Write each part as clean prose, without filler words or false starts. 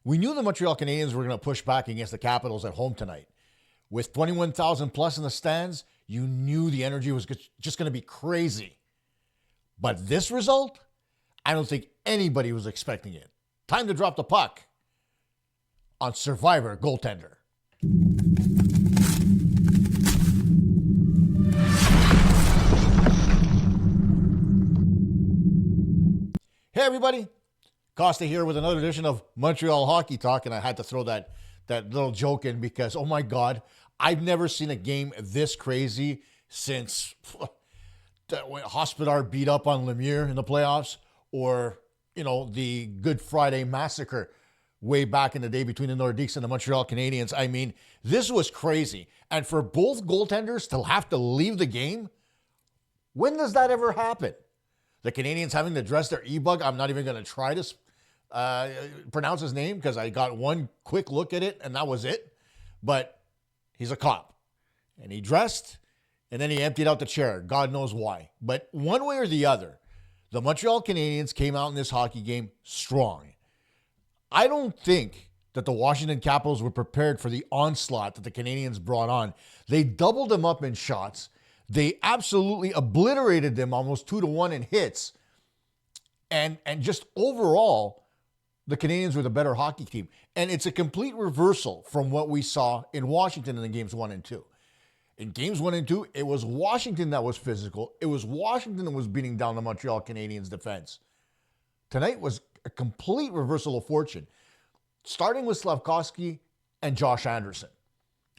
We knew the Montreal Canadiens were going to push back against the Capitals at home tonight. With 21,000 plus in the stands, you knew the energy was just going to be crazy. But this result, I don't think anybody was expecting it. Time to drop the puck on Survivor Goaltender. Hey everybody, Costa here with another edition of Montreal Hockey Talk, and I had to throw that little joke in because, oh my God, I've never seen a game this crazy since when Hospodar beat up on Lemieux in the playoffs, or, the Good Friday Massacre way back in the day between the Nordiques and the Montreal Canadiens. I mean, this was crazy. And for both goaltenders to have to leave the game, when does that ever happen? The Canadiens having to address their E-bug. I'm not even going to try to pronounce his name because I got one quick look at it and that was it. But he's a cop. And he dressed and then he emptied out the chair. God knows why. But one way or the other, the Montreal Canadiens came out in this hockey game strong. I don't think that the Washington Capitals were prepared for the onslaught that the Canadiens brought on. They doubled them up in shots. They absolutely obliterated them almost 2-1 in hits. And just overall, the Canadiens were the better hockey team. And it's a complete reversal from what we saw in Washington in the games 1 and 2. In games 1 and 2, it was Washington that was physical. It was Washington that was beating down the Montreal Canadiens defense. Tonight was a complete reversal of fortune, starting with Slafkovsky and Josh Anderson.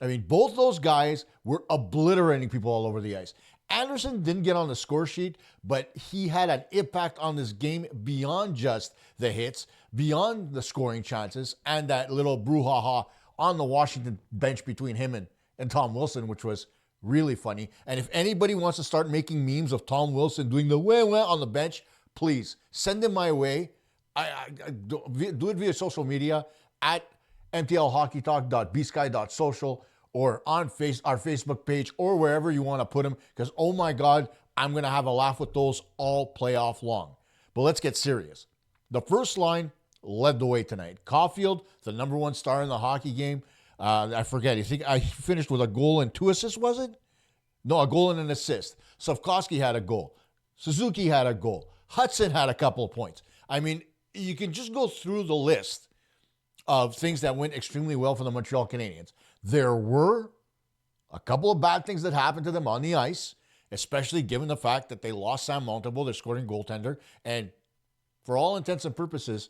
I mean, both those guys were obliterating people all over the ice. Anderson didn't get on the score sheet, but he had an impact on this game beyond just the hits, beyond the scoring chances, and that little brouhaha on the Washington bench between him and Tom Wilson, which was really funny. And if anybody wants to start making memes of Tom Wilson doing the wah-wah on the bench, please send them my way. I do it via social media at mtlhockeytalk.bsky.social or on our Facebook page or wherever you want to put them, because, oh my God, I'm going to have a laugh with those all playoff long. But let's get serious. The first line led the way tonight. Caulfield, the number one star in the hockey game. I forget. You think I finished with a goal and 2 assists, was it? No, a goal and an assist. Slafkovsky had a goal. Suzuki had a goal. Hudson had a couple of points. I mean, you can just go through the list of things that went extremely well for the Montreal Canadiens. There were a couple of bad things that happened to them on the ice, especially given the fact that they lost Sam Montable, their scoring goaltender. And for all intents and purposes,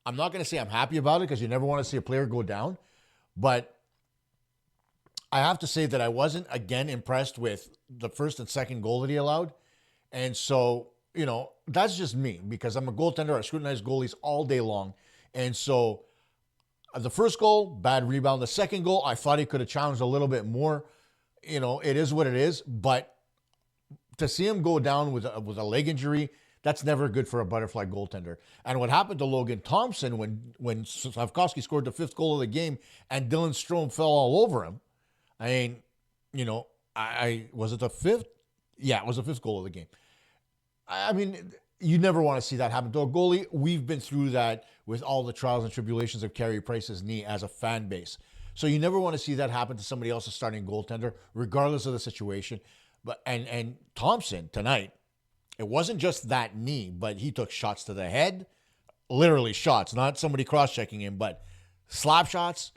I'm not going to say I'm happy about it because you never want to see a player go down. But I have to say that I wasn't, again, impressed with the first and second goal that he allowed. And so, that's just me because I'm a goaltender. I scrutinize goalies all day long. And so the first goal, bad rebound. The second goal, I thought he could have challenged a little bit more. It is what it is. But to see him go down with a leg injury, that's never good for a butterfly goaltender. And what happened to Logan Thompson when Slafkovsky scored the 5th goal of the game and Dylan Strome fell all over him? I mean, was it the 5th? Yeah, it was the 5th goal of the game. I mean, you never want to see that happen to a goalie. We've been through that with all the trials and tribulations of Carey Price's knee as a fan base. So you never want to see that happen to somebody else's starting goaltender, regardless of the situation. But and Thompson tonight, it wasn't just that knee, but he took shots to the head, literally shots, not somebody cross-checking him, but slap shots.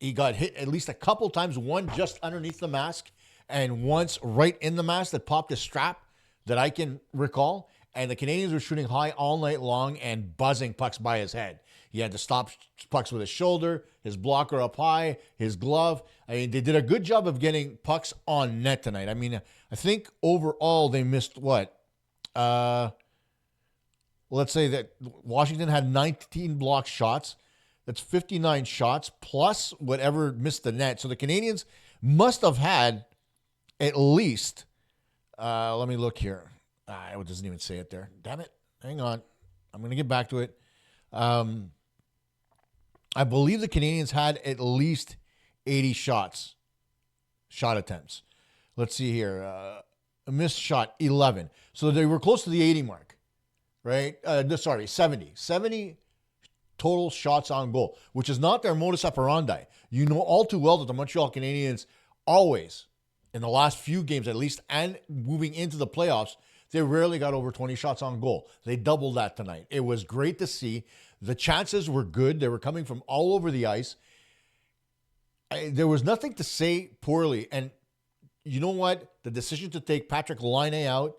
He got hit at least a couple times, one just underneath the mask and once right in the mask that popped his strap that I can recall. And the Canadiens were shooting high all night long and buzzing pucks by his head. He had to stop pucks with his shoulder, his blocker up high, his glove. I mean, they did a good job of getting pucks on net tonight. I mean, I think overall they missed what? Let's say that Washington had 19 blocked shots. That's 59 shots plus whatever missed the net. So the Canadiens must have had at least, let me look here. It doesn't even say it there. Damn it. Hang on. I'm going to get back to it. I believe the Canadiens had at least 80 shot attempts. Let's see here. A missed shot, 11. So they were close to the 80 mark, right? 70. 70 total shots on goal, which is not their modus operandi. You know all too well that the Montreal Canadiens always, in the last few games at least, and moving into the playoffs, they rarely got over 20 shots on goal. They doubled that tonight. It was great to see. The chances were good. They were coming from all over the ice. There was nothing to say poorly. And you know what? The decision to take Patrick Laine out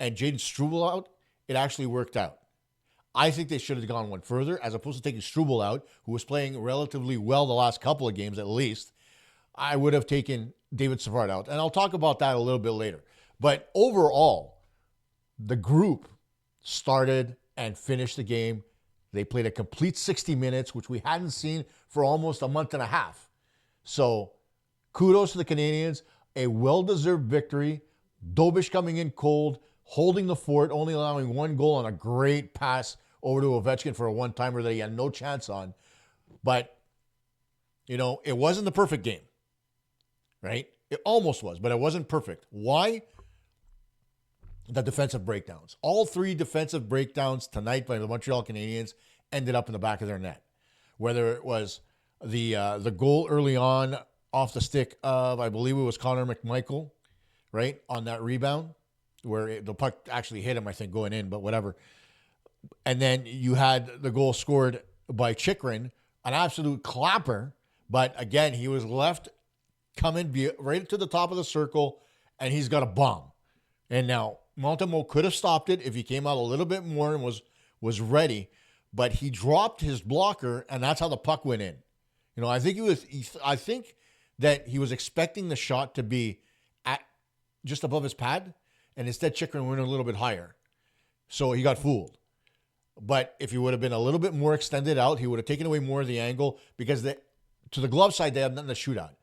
and Jaden Struble out, it actually worked out. I think they should have gone one further, as opposed to taking Struble out, who was playing relatively well the last couple of games at least. I would have taken David Savard out. And I'll talk about that a little bit later. But overall, the group started and finished the game. They played a complete 60 minutes, which we hadn't seen for almost a month and a half. So kudos to the Canadiens. A well-deserved victory. Dobish coming in cold, holding the fort, only allowing one goal on a great pass over to Ovechkin for a one-timer that he had no chance on. But, you know, it wasn't the perfect game, right? It almost was, but it wasn't perfect. Why? The defensive breakdowns. All three defensive breakdowns tonight by the Montreal Canadiens ended up in the back of their net. Whether it was the goal early on off the stick of, I believe it was Connor McMichael, right, on that rebound, where the puck actually hit him, I think, going in, but whatever. And then you had the goal scored by Chychrun, an absolute clapper, but again, he was left coming right to the top of the circle, and he's got a bomb. And now, Montembeault could have stopped it if he came out a little bit more and was ready, but he dropped his blocker, and that's how the puck went in. You know, I think that he was expecting the shot to be at just above his pad, and instead Chychrun went a little bit higher. So he got fooled. But if he would have been a little bit more extended out, he would have taken away more of the angle, because to the glove side, they had nothing to shoot at.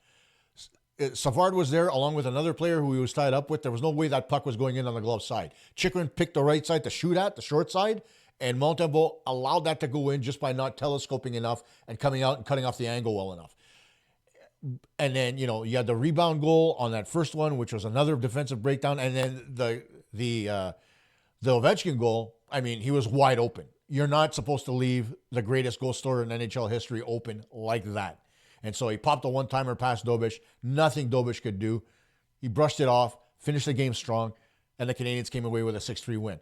Savard was there along with another player who he was tied up with. There was no way that puck was going in on the glove side. Chychrun picked the right side to shoot at, the short side, and Montembeault allowed that to go in just by not telescoping enough and coming out and cutting off the angle well enough. And then, you know, you had the rebound goal on that first one, which was another defensive breakdown. And then the Ovechkin goal, I mean, he was wide open. You're not supposed to leave the greatest goal scorer in NHL history open like that. And so he popped a one-timer past Dobish. Nothing Dobish could do. He brushed it off, finished the game strong, and the Canadiens came away with a 6-3 win.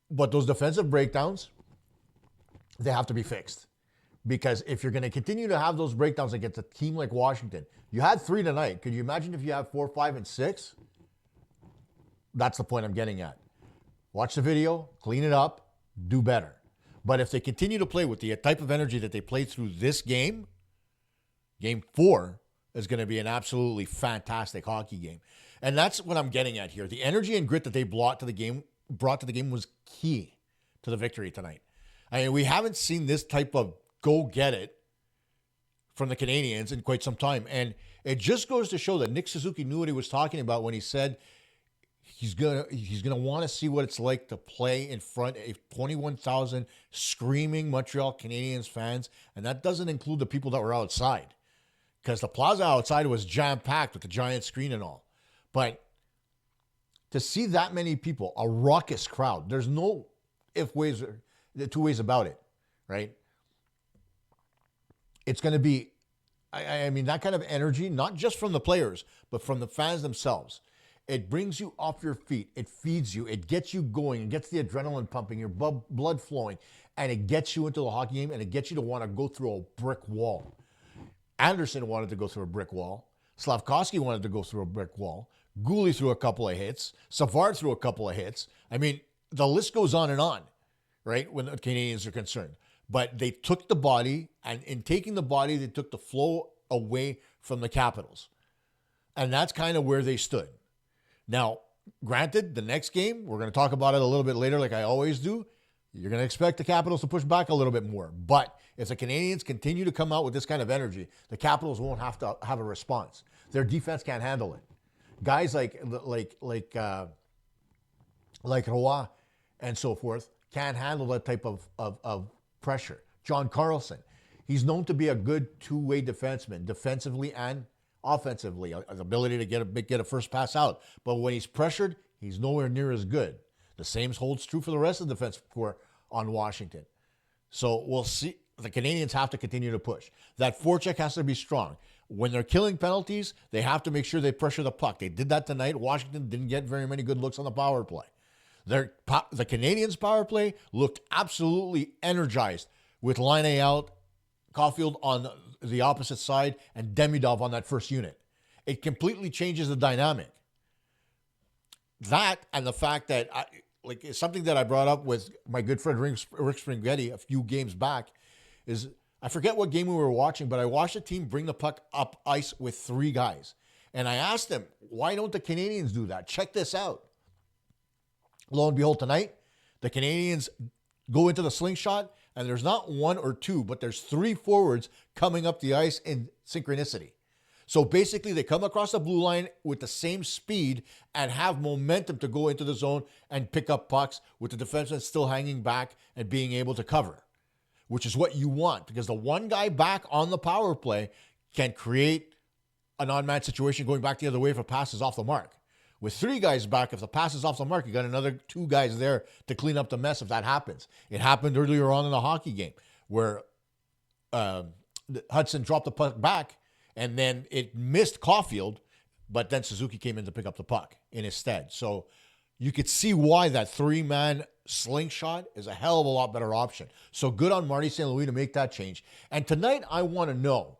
But those defensive breakdowns, they have to be fixed. Because if you're going to continue to have those breakdowns against a team like Washington, you had 3 tonight. Could you imagine if you have 4, 5, and 6? That's the point I'm getting at. Watch the video, clean it up, do better. But if they continue to play with the type of energy that they played through this game, Game 4 is going to be an absolutely fantastic hockey game. And that's what I'm getting at here. The energy and grit that they brought to the game was key to the victory tonight. I mean, we haven't seen this type of go get it from the Canadiens in quite some time. And it just goes to show that Nick Suzuki knew what he was talking about when he said he's gonna want to see what it's like to play in front of 21,000 screaming Montreal Canadiens fans. And that doesn't include the people that were outside, because the plaza outside was jam-packed with the giant screen and all. But to see that many people, a raucous crowd, there's no two ways about it, right? It's going to be, I mean, that kind of energy, not just from the players, but from the fans themselves. It brings you off your feet. It feeds you. It gets you going. It gets the adrenaline pumping, your blood flowing, and it gets you into the hockey game, and it gets you to want to go through a brick wall. Anderson wanted to go through a brick wall. Slavkovsky wanted to go through a brick wall. Goalie threw a couple of hits. Savard threw a couple of hits. I mean, the list goes on and on, right, when the Canadiens are concerned. But they took the body, and in taking the body, they took the flow away from the Capitals. And that's kind of where they stood. Now, granted, the next game, we're going to talk about it a little bit later like I always do. You're going to expect the Capitals to push back a little bit more. But if the Canadiens continue to come out with this kind of energy, the Capitals won't have to have a response. Their defense can't handle it. Guys like Roy and so forth can't handle that type of pressure. John Carlson, he's known to be a good two-way defenseman, defensively and offensively, his ability to get a first pass out. But when he's pressured, he's nowhere near as good. The same holds true for the rest of the defense corps on Washington. So we'll see. The Canadiens have to continue to push. That forecheck has to be strong. When they're killing penalties, they have to make sure they pressure the puck. They did that tonight. Washington didn't get very many good looks on the power play. The Canadiens' power play looked absolutely energized with Laine out, Caulfield on the opposite side, and Demidov on that first unit. It completely changes the dynamic. That and the fact that, it's something that I brought up with my good friend Rick Springhetti a few games back, is I forget what game we were watching, but I watched a team bring the puck up ice with 3 guys. And I asked them, why don't the Canadiens do that? Check this out. Lo and behold, tonight, the Canadiens go into the slingshot, and there's not 1 or 2, but there's 3 forwards coming up the ice in synchronicity. So basically, they come across the blue line with the same speed and have momentum to go into the zone and pick up pucks with the defenseman still hanging back and being able to cover, which is what you want, because the one guy back on the power play can create an on-man situation going back the other way if a pass is off the mark. With 3 guys back, if the pass is off the mark, you got another 2 guys there to clean up the mess if that happens. It happened earlier on in the hockey game where Hudson dropped the puck back and then it missed Caulfield, but then Suzuki came in to pick up the puck in his stead. So you could see why that 3-man slingshot is a hell of a lot better option. So good on Marty St. Louis to make that change. And tonight, I want to know,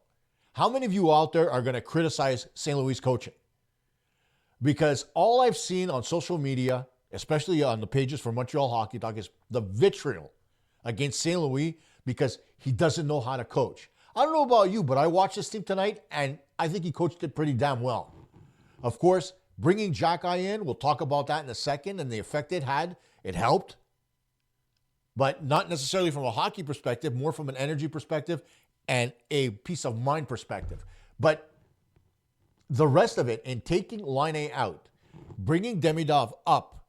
how many of you out there are going to criticize St. Louis coaching? Because all I've seen on social media, especially on the pages for Montreal Hockey Talk, is the vitriol against St. Louis because he doesn't know how to coach. I don't know about you, but I watched this team tonight, and I think he coached it pretty damn well. Of course, bringing Jacky in, we'll talk about that in a second, and the effect it had, it helped. But not necessarily from a hockey perspective, more from an energy perspective and a peace of mind perspective. But the rest of it, in taking Laine out, bringing Demidov up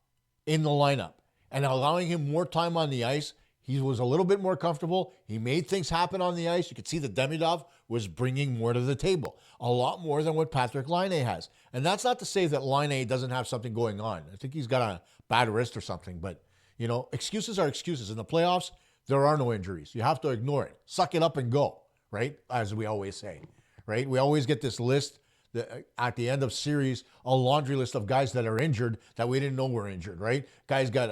in the lineup, and allowing him more time on the ice, he was a little bit more comfortable. He made things happen on the ice. You could see that Demidov was bringing more to the table, a lot more than what Patrick Laine has. And that's not to say that Laine doesn't have something going on. I think he's got a bad wrist or something. But, excuses are excuses. In the playoffs, there are no injuries. You have to ignore it. Suck it up and go, right? As we always say, right? We always get this list at the end of series, a laundry list of guys that are injured that we didn't know were injured, right? Guys got,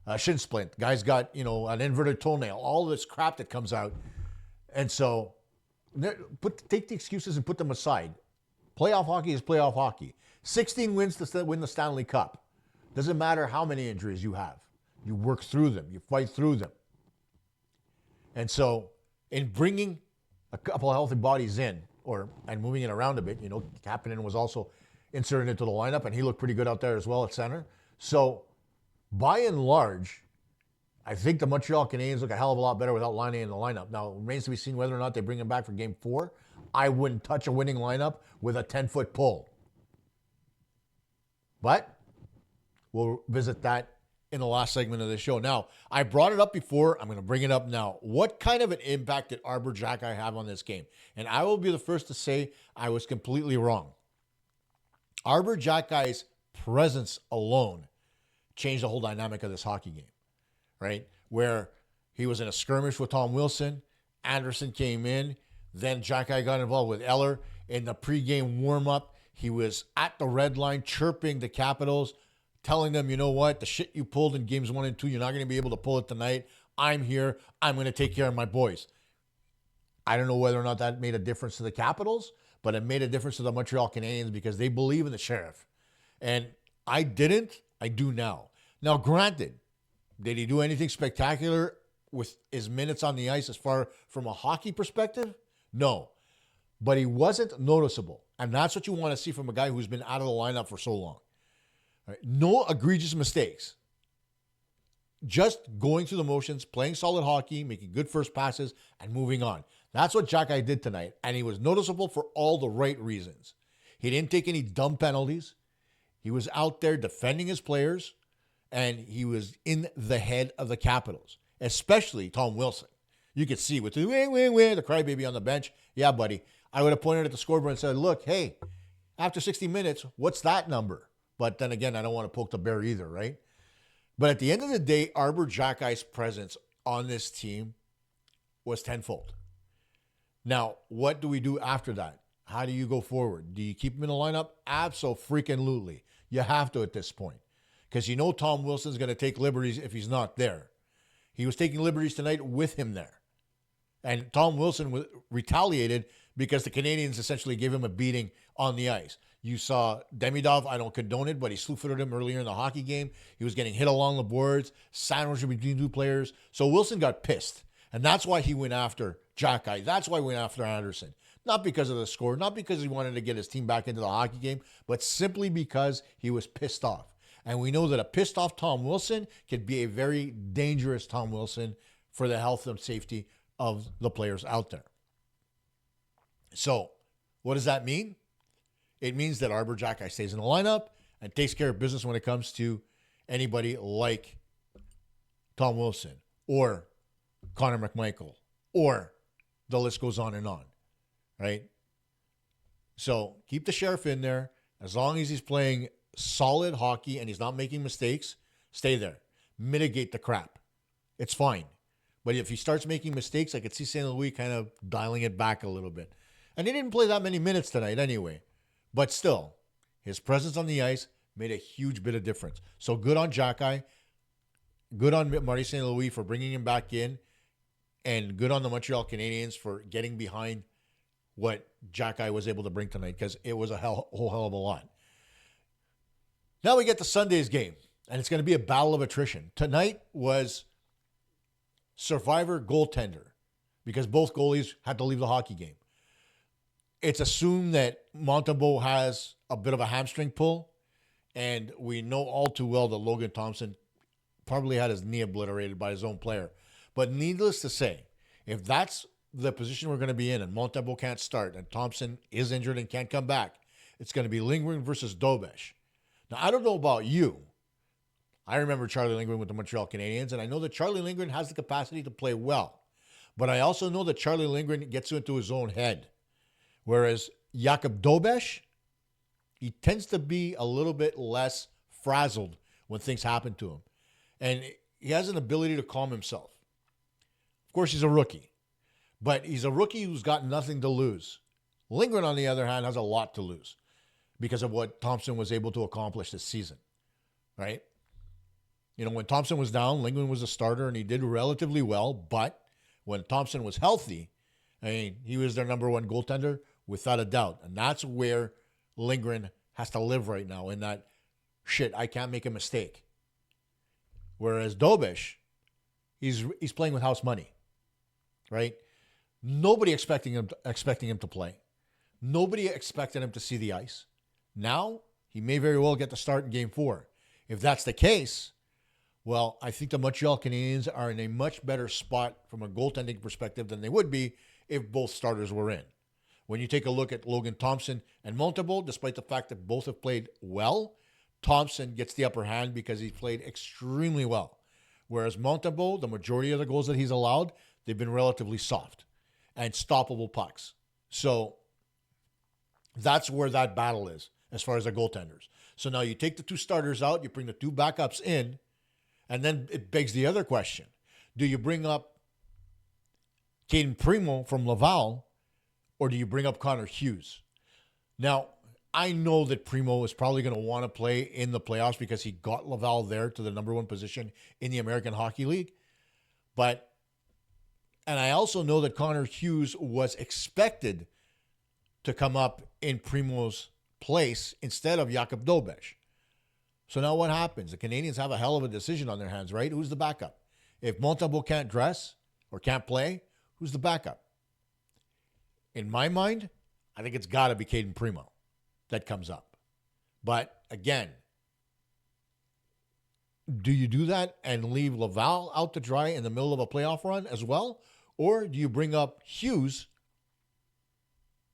a shin splint. Guys got, an inverted toenail. All this crap that comes out. And so take the excuses and put them aside. Playoff hockey is playoff hockey. 16 wins to win the Stanley Cup. Doesn't matter how many injuries you have. You work through them. You fight through them. And so in bringing a couple of healthy bodies in and moving it around a bit, Kapanen was also inserted into the lineup, and he looked pretty good out there as well at center. So by and large, I think the Montreal Canadiens look a hell of a lot better without Laine in the lineup. Now, it remains to be seen whether or not they bring him back for Game 4. I wouldn't touch a winning lineup with a 10-foot pole. But we'll visit that in the last segment of the show. Now, I brought it up before. I'm going to bring it up now. What kind of an impact did Arber Xhekaj have on this game? And I will be the first to say I was completely wrong. Arber Xhekaj's presence alone changed the whole dynamic of this hockey game, right? Where he was in a skirmish with Tom Wilson, Anderson came in, then Xhekaj got involved with Eller. In the pregame warm-up, he was at the red line chirping the Capitals, telling them, you know what, the shit you pulled in games 1 and 2, you're not going to be able to pull it tonight. I'm here. I'm going to take care of my boys. I don't know whether or not that made a difference to the Capitals, but it made a difference to the Montreal Canadiens because they believe in the Sheriff. And I didn't. I do now. Now, granted, did he do anything spectacular with his minutes on the ice as far from a hockey perspective? No. But he wasn't noticeable. And that's what you want to see from a guy who's been out of the lineup for so long. Right? No egregious mistakes. Just going through the motions, playing solid hockey, making good first passes, and moving on. That's what Xhekaj did tonight. And he was noticeable for all the right reasons. He didn't take any dumb penalties. He was out there defending his players, and he was in the head of the Capitals, especially Tom Wilson. You could see with the crybaby on the bench. Yeah, buddy. I would have pointed at the scoreboard and said, look, hey, after 60 minutes, what's that number? But then again, I don't want to poke the bear either, right? But at the end of the day, Arber Xhekaj's presence on this team was tenfold. Now, what do we do after that? How do you go forward? Do you keep him in the lineup? Abso-freaking-lutely. You have to at this point. Because you know Tom Wilson's going to take liberties if he's not there. He was taking liberties tonight with him there. And Tom Wilson retaliated because the Canadiens essentially gave him a beating on the ice. You saw Demidov, I don't condone it, but he slew-footed him earlier in the hockey game. He was getting hit along the boards, sandwiched between two players. So Wilson got pissed. And that's why he went after Jacky. That's why he went after Anderson. Not because of the score, not because he wanted to get his team back into the hockey game, but simply because he was pissed off. And we know that a pissed off Tom Wilson could be a very dangerous Tom Wilson for the health and safety of the players out there. So, what does that mean? It means that Arbor Jacky stays in the lineup and takes care of business when it comes to anybody like Tom Wilson or Connor McMichael, or the list goes on, right? So keep the Sheriff in there. As long as he's playing solid hockey and he's not making mistakes, stay there. Mitigate the crap. It's fine. But if he starts making mistakes, I could see St. Louis kind of dialing it back a little bit. And he didn't play that many minutes tonight anyway. But still, his presence on the ice made a huge bit of difference. So good on Jacky. Good on Marty St. Louis for bringing him back in. And good on the Montreal Canadiens for getting behind what Jacky was able to bring tonight, because it was a whole hell of a lot. Now we get to Sunday's game, and it's going to be a battle of attrition. Tonight was Survivor Goaltender, because both goalies had to leave the hockey game. It's assumed that Montembeault has a bit of a hamstring pull, and we know all too well that Logan Thompson probably had his knee obliterated by his own player. But needless to say, if that's the position we're going to be in and Montembeault can't start and Thompson is injured and can't come back, it's going to be Lindgren versus Dobesh. Now, I don't know about you. I remember Charlie Lindgren with the Montreal Canadiens, and I know that Charlie Lindgren has the capacity to play well. But I also know that Charlie Lindgren gets into his own head. Whereas Jakub Dobesh, he tends to be a little bit less frazzled when things happen to him. And he has an ability to calm himself. Of course, he's a rookie. But he's a rookie who's got nothing to lose. Lindgren, on the other hand, has a lot to lose because of what Thompson was able to accomplish this season, right? You know, when Thompson was down, Lindgren was a starter, and he did relatively well. But when Thompson was healthy, I mean, he was their number one goaltender without a doubt. And that's where Lindgren has to live right now, in that, shit, I can't make a mistake. Whereas Dobesh, he's playing with house money, right? Nobody expecting him to play. Nobody expected him to see the ice. Now, he may very well get the start in Game 4. If that's the case, well, I think the Montreal Canadiens are in a much better spot from a goaltending perspective than they would be if both starters were in. When you take a look at Logan Thompson and Montembeault, despite the fact that both have played well, Thompson gets the upper hand because he played extremely well. Whereas Montembeault, the majority of the goals that he's allowed, they've been relatively soft and stoppable pucks. So that's where that battle is as far as the goaltenders. So now you take the two starters out, you bring the two backups in, and then it begs the other question. Do you bring up Caden Primo from Laval, or do you bring up Connor Hughes? Now, I know that Primo is probably going to want to play in the playoffs because he got Laval there to the number one position in the American Hockey League. And I also know that Connor Hughes was expected to come up in Primo's place instead of Jakub Dobesh. So now what happens? The Canadiens have a hell of a decision on their hands, right? Who's the backup? If Montembeault can't dress or can't play, who's the backup? In my mind, I think it's got to be Caden Primo that comes up. But again, do you do that and leave Laval out to dry in the middle of a playoff run as well? Or do you bring up Hughes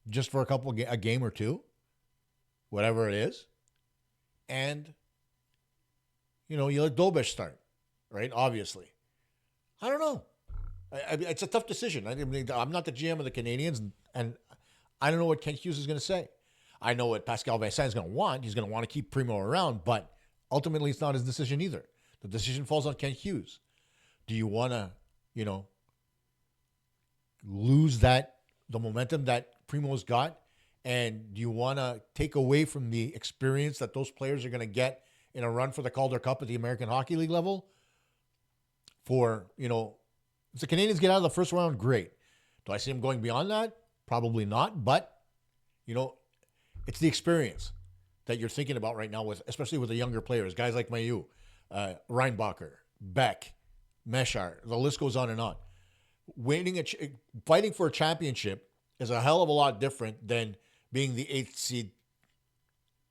just for a game or two, whatever it is, and, you know, you let Dobesh start, right? Obviously. I don't know. It's a tough decision. I'm not the GM of the Canadiens, and I don't know what Kent Hughes is going to say. I know what Pascal Vincent is going to want. He's going to want to keep Primo around, but ultimately it's not his decision either. The decision falls on Kent Hughes. Do you want to, lose the momentum that Primo's got? And do you want to take away from the experience that those players are going to get in a run for the Calder Cup at the American Hockey League level? For, if the Canadiens get out of the first round, great. Do I see them going beyond that? Probably not. But, it's the experience that you're thinking about right now, especially with the younger players, guys like Mailloux, Reinbacher, Beck, Meshar. The list goes on and on. Fighting for a championship is a hell of a lot different than being the 8th seed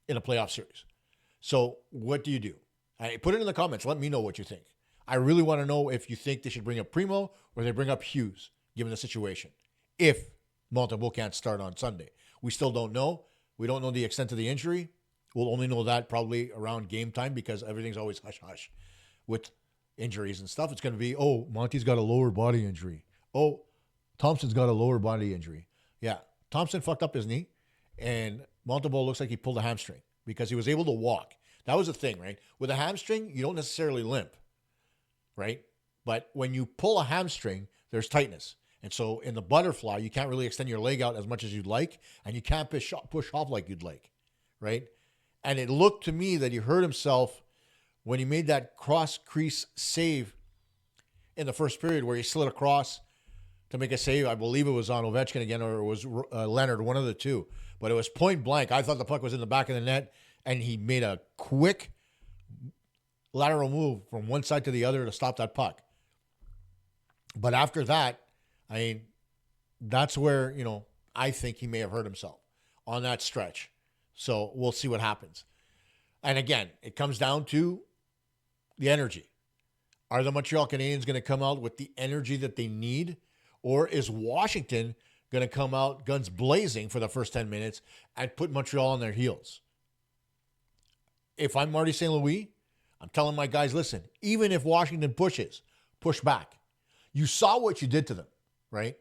in a playoff series. So what do you do? Put it in the comments. Let me know what you think. I really want to know if you think they should bring up Primo or they bring up Hughes, given the situation. If Montreal can't start on Sunday. We still don't know. We don't know the extent of the injury. We'll only know that probably around game time because everything's always hush-hush with injuries and stuff. It's going to be, Monty's got a lower body injury. Oh, Thompson's got a lower body injury. Yeah, Thompson fucked up his knee, and Montreal looks like he pulled a hamstring because he was able to walk. That was the thing, right? With a hamstring, you don't necessarily limp, right? But when you pull a hamstring, there's tightness. And so in the butterfly, you can't really extend your leg out as much as you'd like, and you can't push off like you'd like, right? And it looked to me that he hurt himself when he made that cross-crease save in the first period where he slid across to make a save. I believe it was on Ovechkin again, or it was Leonard, one of the two. But it was point blank. I thought the puck was in the back of the net, and he made a quick lateral move from one side to the other to stop that puck. But after that, that's where, I think he may have hurt himself on that stretch. So we'll see what happens. And again, it comes down to the energy. Are the Montreal Canadiens going to come out with the energy that they need? Or is Washington going to come out guns blazing for the first 10 minutes and put Montreal on their heels? If I'm Marty St. Louis, I'm telling my guys, listen, even if Washington pushes, push back. You saw what you did to them, right?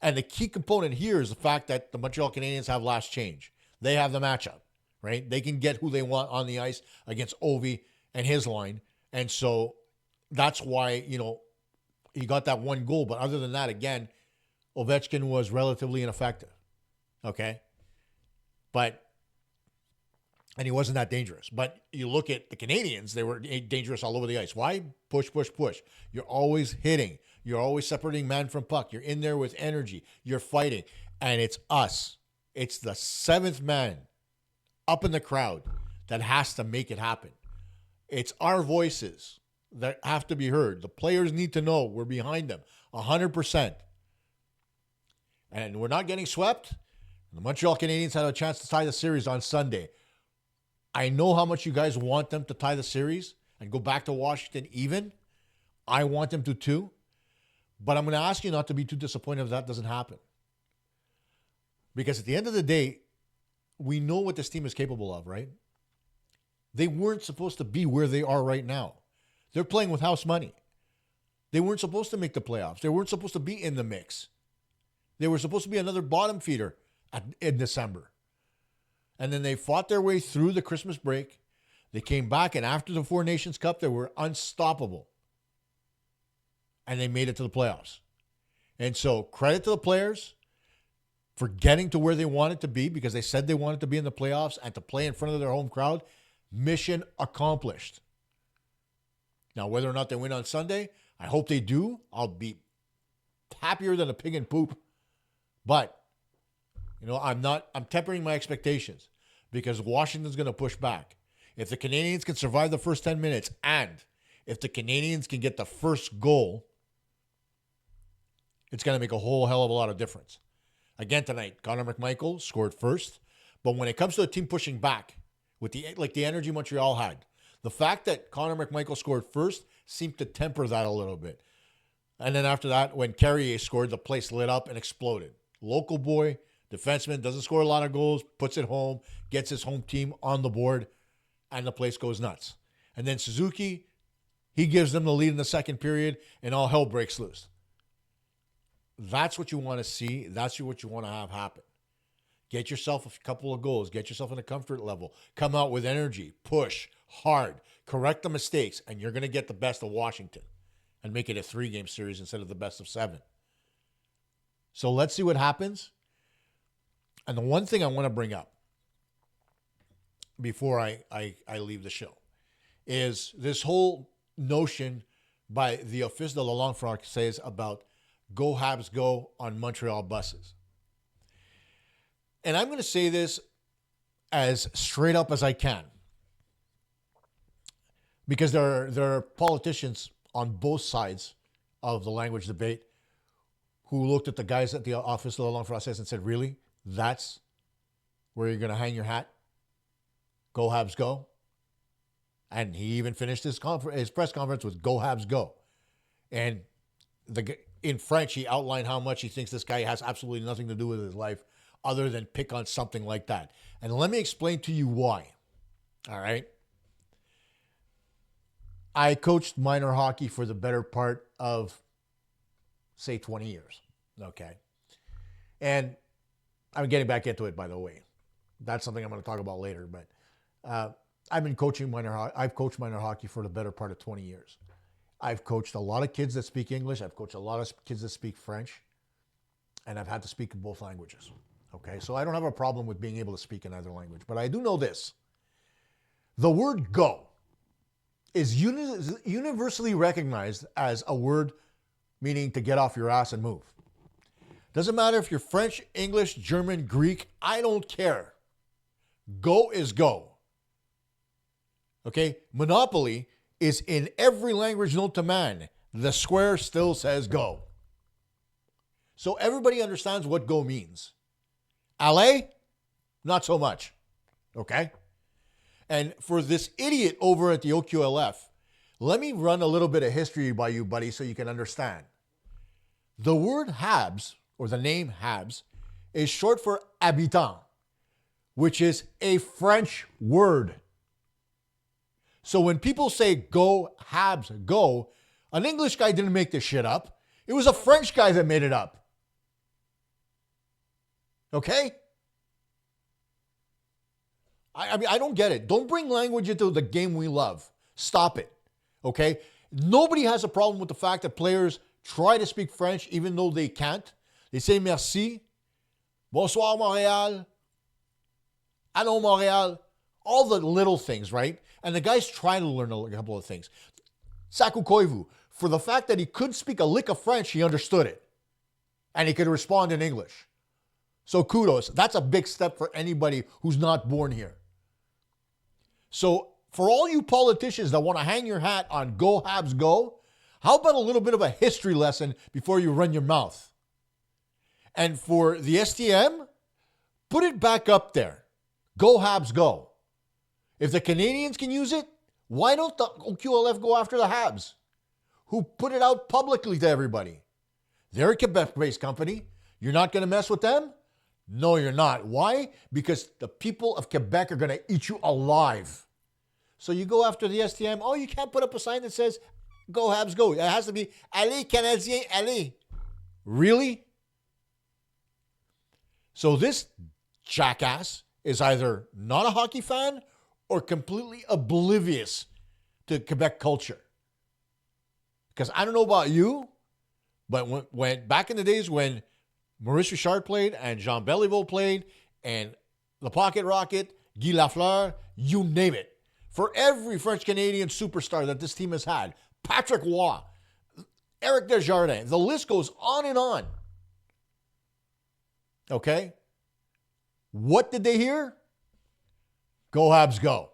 And the key component here is the fact that the Montreal Canadiens have last change. They have the matchup, right? They can get who they want on the ice against Ovi and his line. And so that's why, he got that one goal. But other than that, again, Ovechkin was relatively ineffective, okay? And he wasn't that dangerous. But you look at the Canadiens, they were dangerous all over the ice. Why? Push, push, push. You're always hitting. You're always separating man from puck. You're in there with energy. You're fighting. And it's us. It's the seventh man up in the crowd that has to make it happen. It's our voices that have to be heard. The players need to know we're behind them 100%. And we're not getting swept. The Montreal Canadiens had a chance to tie the series on Sunday. I know how much you guys want them to tie the series and go back to Washington even. I want them to too. But I'm going to ask you not to be too disappointed if that doesn't happen. Because at the end of the day, we know what this team is capable of, right? They weren't supposed to be where they are right now. They're playing with house money. They weren't supposed to make the playoffs. They weren't supposed to be in the mix. They were supposed to be another bottom feeder in December. And then they fought their way through the Christmas break. They came back, and after the Four Nations Cup, they were unstoppable. And they made it to the playoffs. And so credit to the players for getting to where they wanted to be, because they said they wanted to be in the playoffs and to play in front of their home crowd. Mission accomplished. Now, whether or not they win on Sunday, I hope they do. I'll be happier than a pig in poop. But, I'm tempering my expectations because Washington's going to push back. If the Canadiens can survive the first 10 minutes and if the Canadiens can get the first goal, it's going to make a whole hell of a lot of difference. Again tonight, Connor McMichael scored first. But when it comes to a team pushing back with the energy Montreal had, the fact that Connor McMichael scored first seemed to temper that a little bit. And then after that, when Carrier scored, the place lit up and exploded. Local boy, defenseman, doesn't score a lot of goals, puts it home, gets his home team on the board, and the place goes nuts. And then Suzuki, he gives them the lead in the second period, and all hell breaks loose. That's what you want to see. That's what you want to have happen. Get yourself a couple of goals. Get yourself in a comfort level. Come out with energy. Push hard. Correct the mistakes, and you're going to get the best of Washington and make it a 3-game series instead of the best of 7. So let's see what happens. And the one thing I want to bring up before I leave the show is this whole notion by the Office de la Langue Française about Go Habs Go on Montreal buses. And I'm going to say this as straight up as I can, because there are politicians on both sides of the language debate who looked at the guys at the Office de la Langue Française and said, really? That's where you're going to hang your hat? Go Habs Go? And he even finished his press conference with Go Habs Go. And in French, he outlined how much he thinks this guy has absolutely nothing to do with his life other than pick on something like that. And let me explain to you why. All right? I coached minor hockey for the better part of, say, 20 years. Okay? And I'm getting back into it, by the way. That's something I'm going to talk about later. But I've been coaching I've coached minor hockey for the better part of 20 years. I've coached a lot of kids that speak English. I've coached a lot of kids that speak French. And I've had to speak in both languages. Okay? So I don't have a problem with being able to speak in either language. But I do know this. The word go is universally recognized as a word meaning to get off your ass and move. Doesn't matter if you're French, English, German, Greek, I don't care. Go is go. Okay? Monopoly is in every language known to man. The square still says go. So everybody understands what go means. Aller? Not so much. Okay? And for this idiot over at the OQLF, let me run a little bit of history by you, buddy, so you can understand. The word Habs, or the name Habs, is short for habitant, which is a French word. So when people say go Habs go, an English guy didn't make this shit up. It was a French guy that made it up. Okay? I mean, I don't get it. Don't bring language into the game we love. Stop it. Okay? Nobody has a problem with the fact that players try to speak French even though they can't. They say merci, bonsoir Montréal, allô Montréal, all the little things, right? And the guy's trying to learn a couple of things. Saku Koivu, for the fact that he could speak a lick of French, he understood it. And he could respond in English. So kudos. That's a big step for anybody who's not born here. So for all you politicians that want to hang your hat on Go Habs Go, how about a little bit of a history lesson before you run your mouth? And for the STM, put it back up there. Go Habs Go. If the Canadiens can use it, why don't the OQLF go after the Habs, who put it out publicly to everybody? They're a Quebec-based company. You're not going to mess with them? No, you're not. Why? Because the people of Quebec are going to eat you alive. So you go after the STM. Oh, you can't put up a sign that says, Go Habs Go. It has to be, Allez, Canadiens, allez. Really? So this jackass is either not a hockey fan or completely oblivious to Quebec culture. Because I don't know about you, but when back in the days when Maurice Richard played and Jean Beliveau played and the Pocket Rocket, Guy Lafleur, you name it. For every French-Canadian superstar that this team has had, Patrick Roy, Eric Desjardins, the list goes on and on. Okay? What did they hear? Go Habs Go.